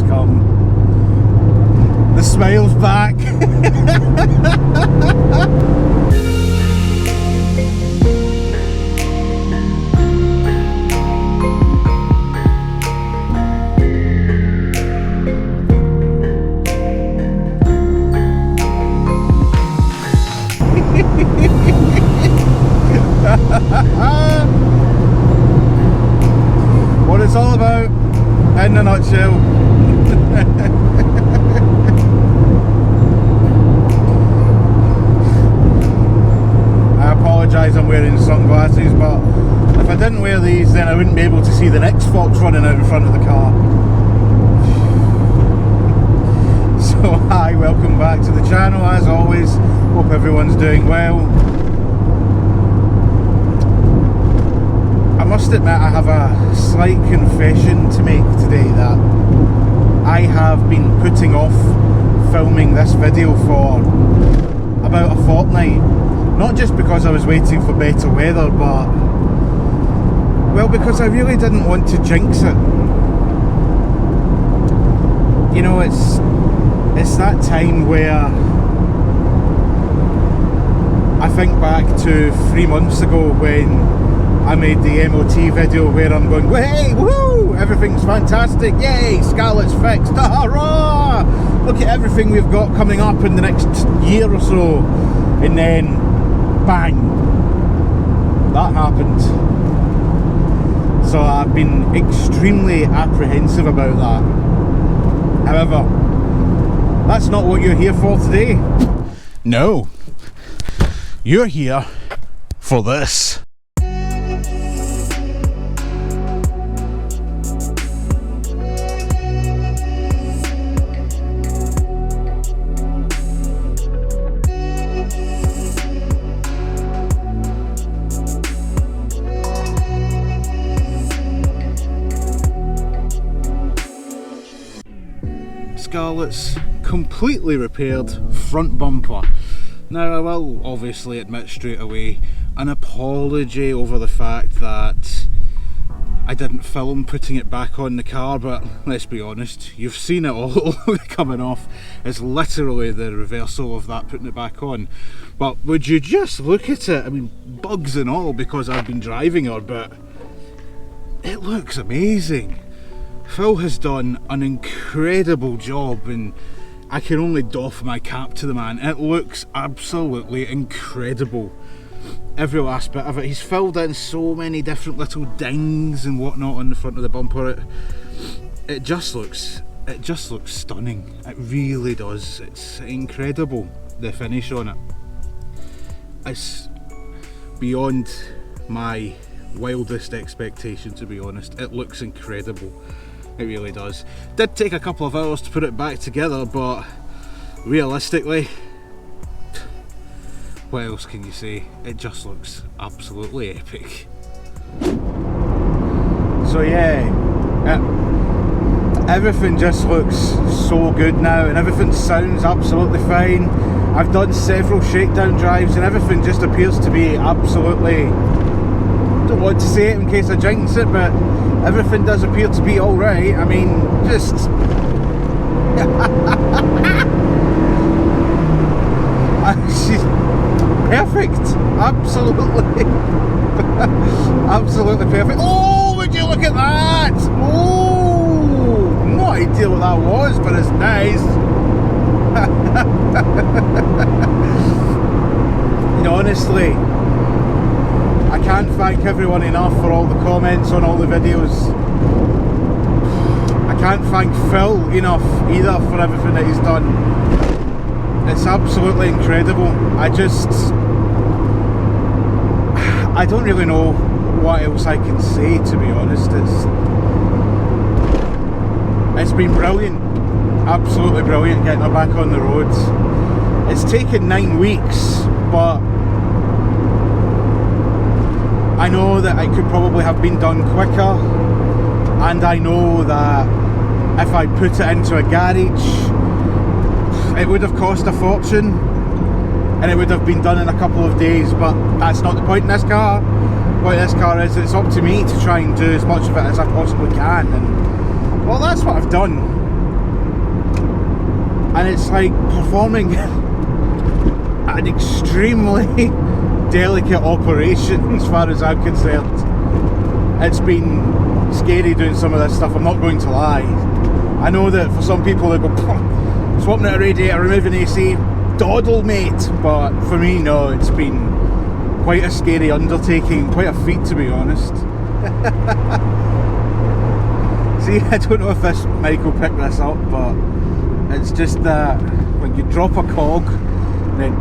come. The smile's back. What it's all about, in a nutshell. I apologise, I'm wearing sunglasses, but if I didn't wear these, then I wouldn't be able to see the next fox running out in front of the car. So hi, welcome back to the channel as always. Hope everyone's doing well. I must admit I have a slight confession to make today, that I have been putting off filming this video for about a fortnight. Not just because I was waiting for better weather, but well, because I really didn't want to jinx it. You know, it's that time where I think back to 3 months ago when I made the MOT video where I'm going, hey, woo, everything's fantastic, yay, Scarlet's fixed, hurrah! Look at everything we've got coming up in the next year or so. And then, bang, that happened. So I've been extremely apprehensive about that. However, that's not what you're here for today. No, you're here for this. Scarlet's completely repaired front bumper. Now I will obviously admit straight away an apology over the fact that I didn't film putting it back on the car, but let's be honest, you've seen it all coming off. It's literally the reversal of that putting it back on. But would you just look at it, I mean, bugs and all because I've been driving her, but it looks amazing. Phil has done an incredible job and I can only doff my cap to the man. It looks absolutely incredible. Every last bit of it. He's filled in so many different little dings and whatnot on the front of the bumper. It just looks stunning. It really does. It's incredible, the finish on it. It's beyond my wildest expectation, to be honest. It looks incredible. It really does. Did take a couple of hours to put it back together, but realistically, what else can you say? It just looks absolutely epic. So yeah, everything just looks so good now and everything sounds absolutely fine. I've done several shakedown drives and everything just appears to be absolutely, don't want to say it in case I jinx it, but everything does appear to be alright. I mean, just she's perfect. Absolutely. Absolutely perfect. Oh, would you look at that? Oh, no idea what that was, but it's nice. You know, honestly, I can't thank everyone enough for all the comments on all the videos. I can't thank Phil enough either for everything that he's done. It's absolutely incredible. I don't really know what else I can say, to be honest. It's been brilliant. Absolutely brilliant getting her back on the roads. It's taken 9 weeks, but I know that it could probably have been done quicker, and I know that if I put it into a garage it would have cost a fortune and it would have been done in a couple of days, but that's not the point in this car. The point in this car is it's up to me to try and do as much of it as I possibly can, and well, that's what I've done. and it's like performing an extremely delicate operation as far as I'm concerned. It's been scary doing some of this stuff, I'm not going to lie. I know that for some people they go, swapping out a radiator, removing AC, doddle mate, but for me no, it's been quite a scary undertaking, quite a feat to be honest. See, I don't know if this mic will pick this up, but it's just that when you drop a cog, then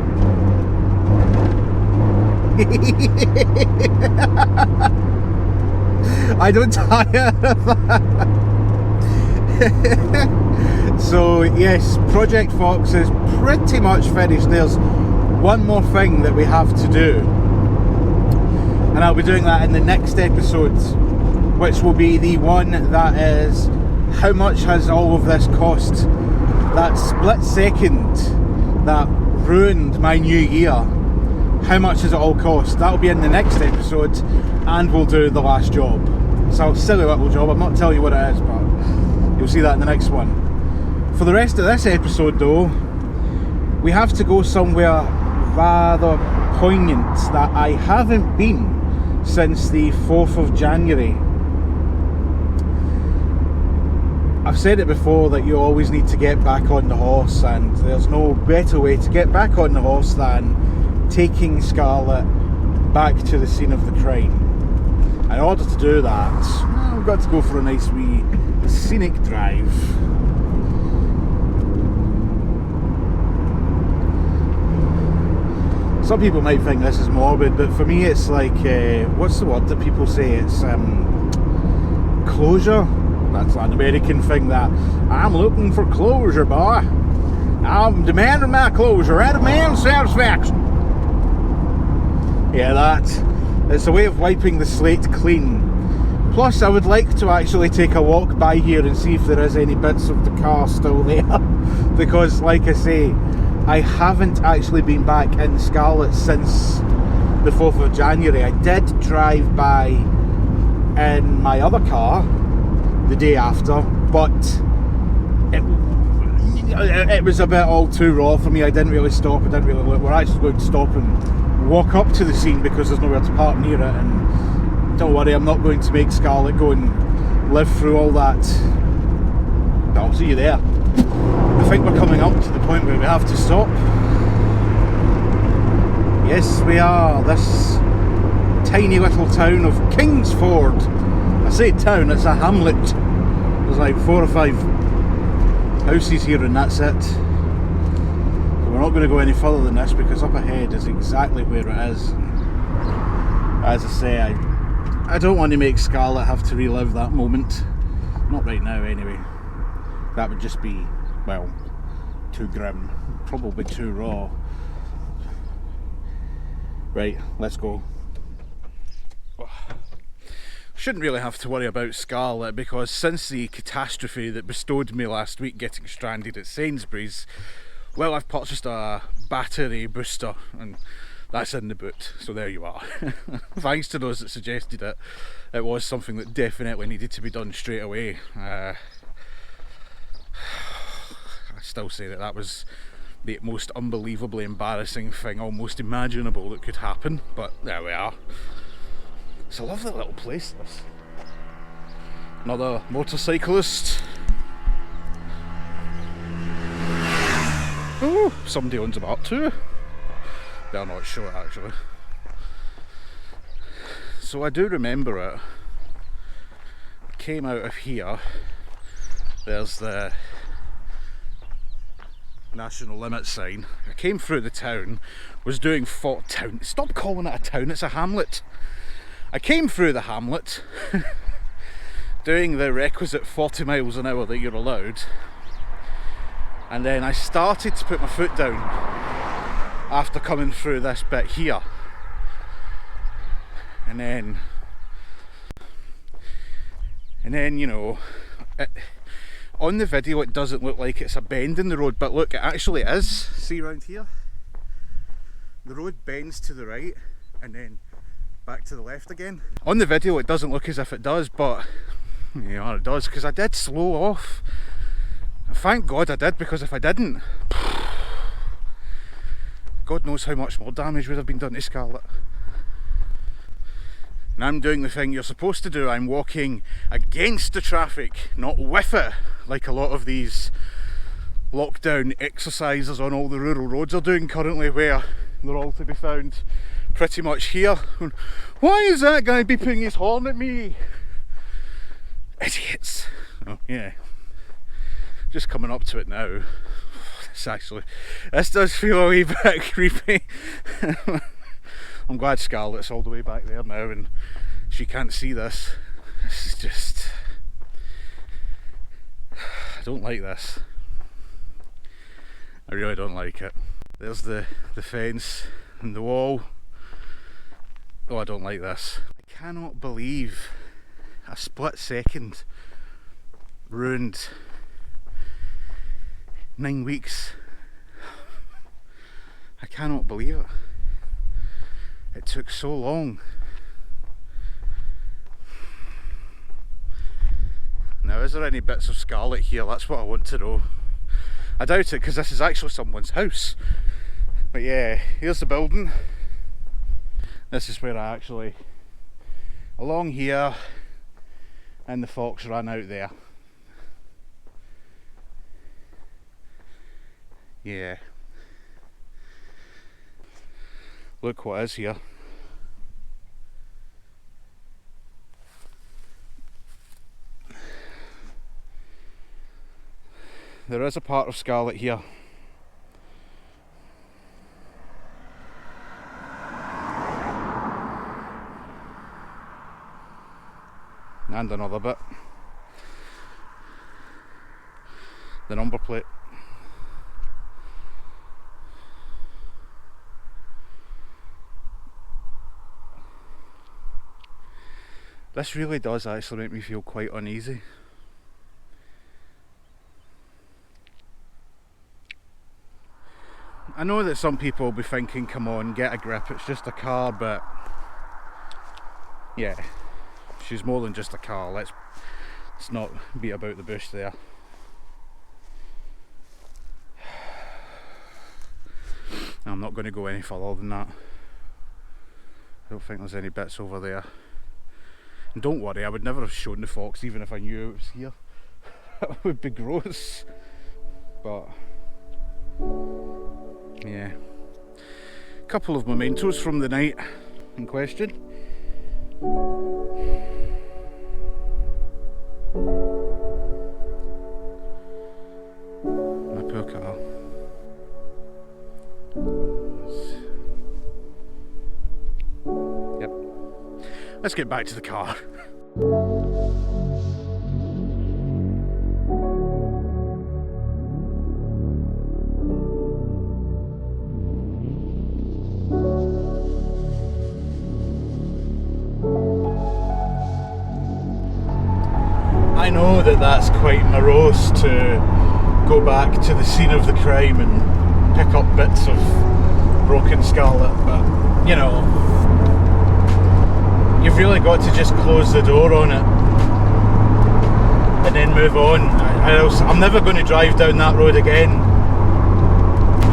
I don't tire of that. So yes, Project Fox is pretty much finished. There's one more thing that we have to do, and I'll be doing that in the next episode, which will be the one that is how much has all of this cost. That split second that ruined my new year, how much has it all cost? That'll be in the next episode, and we'll do the last job. So silly little job, I'm not telling you what it is, but you'll see that in the next one. For the rest of this episode though, we have to go somewhere rather poignant that I haven't been since the 4th of January. I've said it before that you always need to get back on the horse, and there's no better way to get back on the horse than taking Scarlet back to the scene of the crime. In order to do that, we've got to go for a nice wee scenic drive. Some people might think this is morbid, but for me it's like, what's the word that people say? It's closure. That's an American thing, that I'm looking for closure, boy. I'm demanding my closure. I demand satisfaction. Yeah, it's a way of wiping the slate clean. Plus, I would like to actually take a walk by here and see if there is any bits of the car still there. Because, like I say, I haven't actually been back in Scarlet since the 4th of January. I did drive by in my other car the day after, but it was a bit all too raw for me. I didn't really stop, I didn't really look. We're actually going to stop and walk up to the scene because there's nowhere to park near it, and don't worry, I'm not going to make Scarlet go and live through all that. I'll see you there. I think we're coming up to the point where we have to stop. Yes, we are. This tiny little town of Kingsford. I say town, it's a hamlet. There's like 4 or 5 houses here and that's it. So we're not going to go any further than this because up ahead is exactly where it is. As I say, I don't want to make Scarlet have to relive that moment. Not right now anyway. That would just be, well, too grim. Probably too raw. Right, let's go. Shouldn't really have to worry about Scarlet because since the catastrophe that bestowed me last week getting stranded at Sainsbury's, well, I've purchased a battery booster and that's in the boot, so there you are. Thanks to those that suggested it, it was something that definitely needed to be done straight away. I still say that was the most unbelievably embarrassing thing almost imaginable that could happen, but there we are. It's a lovely little place, this. Another motorcyclist. Oh, somebody owns them up too. They're not sure actually. So I do remember it. I came out of here. There's the national limit sign. I came through the town, was doing town. Stop calling it a town, it's a hamlet. I came through the hamlet doing the requisite 40 miles an hour that you're allowed, and then I started to put my foot down after coming through this bit here, and then you know, on the video it doesn't look like it's a bend in the road, but look, it actually is. See around here, the road bends to the right and then back to the left again. On the video it doesn't look as if it does, but you know, it does, because I did slow off And thank God I did, because if I didn't, God knows how much more damage would have been done to Scarlet. And I'm doing the thing you're supposed to do. I'm walking against the traffic, not with it, like a lot of these lockdown exercises on all the rural roads are doing currently, where they're all to be found pretty much here. Why is that guy beeping his horn at me? Idiots. Oh yeah. Just coming up to it now. This does feel a wee bit creepy. I'm glad Scarlet's all the way back there now and she can't see this. This is just... I don't like this. I really don't like it. There's the fence and the wall. Oh, I don't like this. I cannot believe a split second ruined 9 weeks. I cannot believe it. It took so long. Now, is there any bits of Scarlet here? That's what I want to know. I doubt it, because this is actually someone's house. But yeah, here's the building. This is where I actually, along here, and the fox ran out there. Yeah. Look what is here. There is a part of Scarlet here. And another bit. The number plate. This really does actually make me feel quite uneasy. I know that some people will be thinking, come on, get a grip, it's just a car, but yeah, she's more than just a car. Let's not beat about the bush there. I'm not going to go any further than that. I don't think there's any bits over there. And don't worry, I would never have shown the fox even if I knew it was here. That would be gross. But yeah, a couple of mementos from the night in question. My poor car. Yep. Let's get back to the car. I know that that's quite morose to go back to the scene of the crime and pick up bits of broken Scarlet, but you know, you've really got to just close the door on it and then move on. I'm never going to drive down that road again.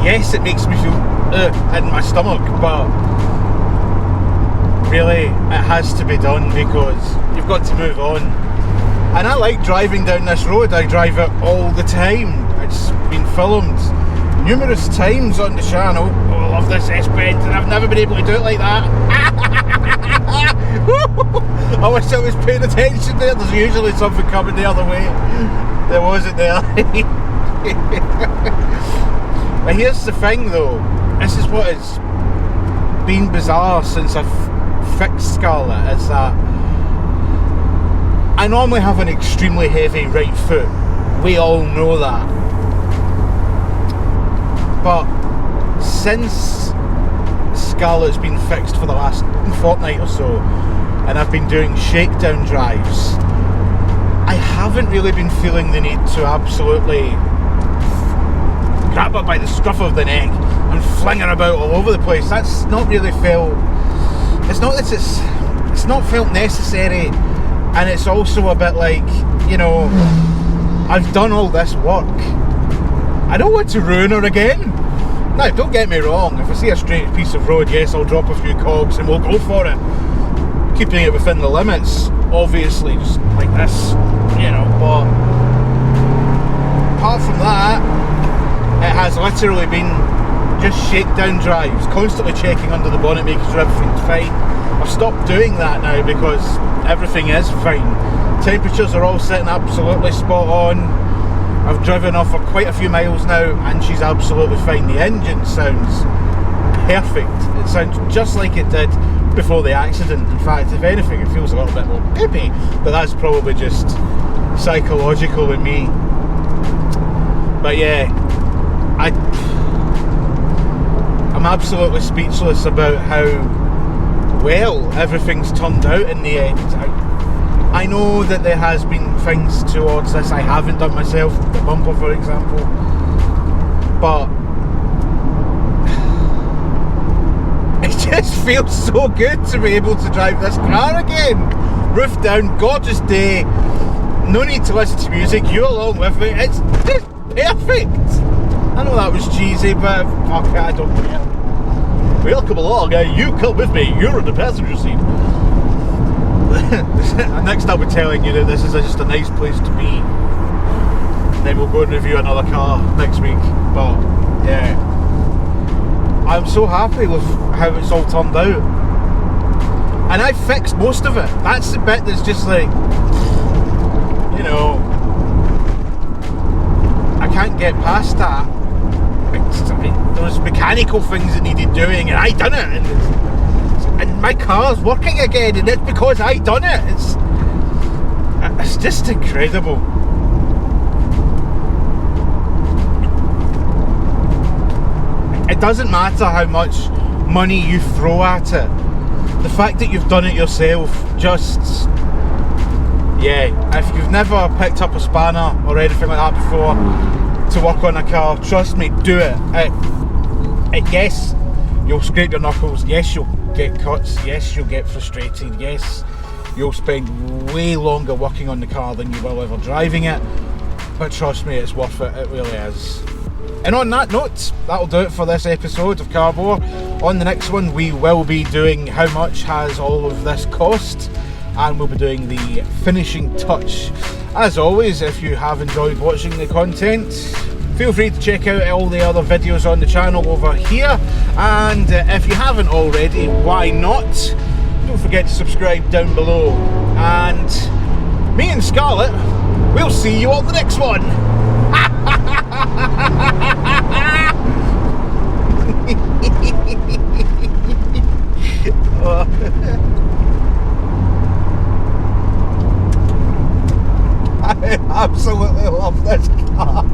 Yes, it makes me feel in my stomach, but really it has to be done because you've got to move on. And I like driving down this road. I drive it all the time. It's been filmed numerous times on the channel. Oh, I love this S-Bend, and I've never been able to do it like that. I wish I was paying attention there. There's usually something coming the other way. There wasn't there. But here's the thing though. This is what has been bizarre since I've fixed Scarlet, is that I normally have an extremely heavy right foot. We all know that. But since Scarlet's been fixed for the last fortnight or so, and I've been doing shakedown drives, I haven't really been feeling the need to absolutely grab her by the scruff of the neck and fling her about all over the place. That's not really felt... It's not that it's not felt necessary. And it's also a bit like, you know, I've done all this work. I don't want to ruin her again. Now, don't get me wrong, if I see a straight piece of road, yes, I'll drop a few cogs and we'll go for it. Keeping it within the limits, obviously, just like this, you know, but apart from that, it has literally been just shakedown drives, constantly checking under the bonnet, making sure everything's fine. I've stopped doing that now because everything is fine. Temperatures are all sitting absolutely spot on. I've driven off for quite a few miles now and she's absolutely fine. The engine sounds perfect. It sounds just like it did before the accident. In fact, if anything, it feels a little bit more peppy, but that's probably just psychological in me. But yeah, I'm absolutely speechless about how well everything's turned out in the end. I know that there has been things towards this I haven't done myself, the bumper for example, but it just feels so good to be able to drive this car again. Roof down, gorgeous day, no need to listen to music, you along with me, it's just perfect. I know that was cheesy, but fuck it, I don't care. Well, come along, you come with me, you're in the passenger seat. Next I'll be telling you that this is just a nice place to be. Then we'll go and review another car next week. But yeah, I'm so happy with how it's all turned out. And I fixed most of it. That's the bit that's just like, you know, I can't get past that. There was mechanical things that needed doing and I done it. And my car's working again, and it's because I done it. It's just incredible. It doesn't matter how much money you throw at it. The fact that you've done it yourself, just, yeah. If you've never picked up a spanner or anything like that before to work on a car, trust me, do it. Yes, you'll scrape your knuckles. Yes, you'll get cuts. Yes, you'll get frustrated. Yes, you'll spend way longer working on the car than you will ever driving it, but trust me, it's worth it. It really is. And on that note, that'll do it for this episode of Carbo. On the next one, we will be doing how much has all of this cost, and we'll be doing the finishing touch. As always, if you have enjoyed watching the content, feel free to check out all the other videos on the channel over here, and if you haven't already, why not? Don't forget to subscribe down below, and me and Scarlet, we'll see you on the next one. I absolutely love this car.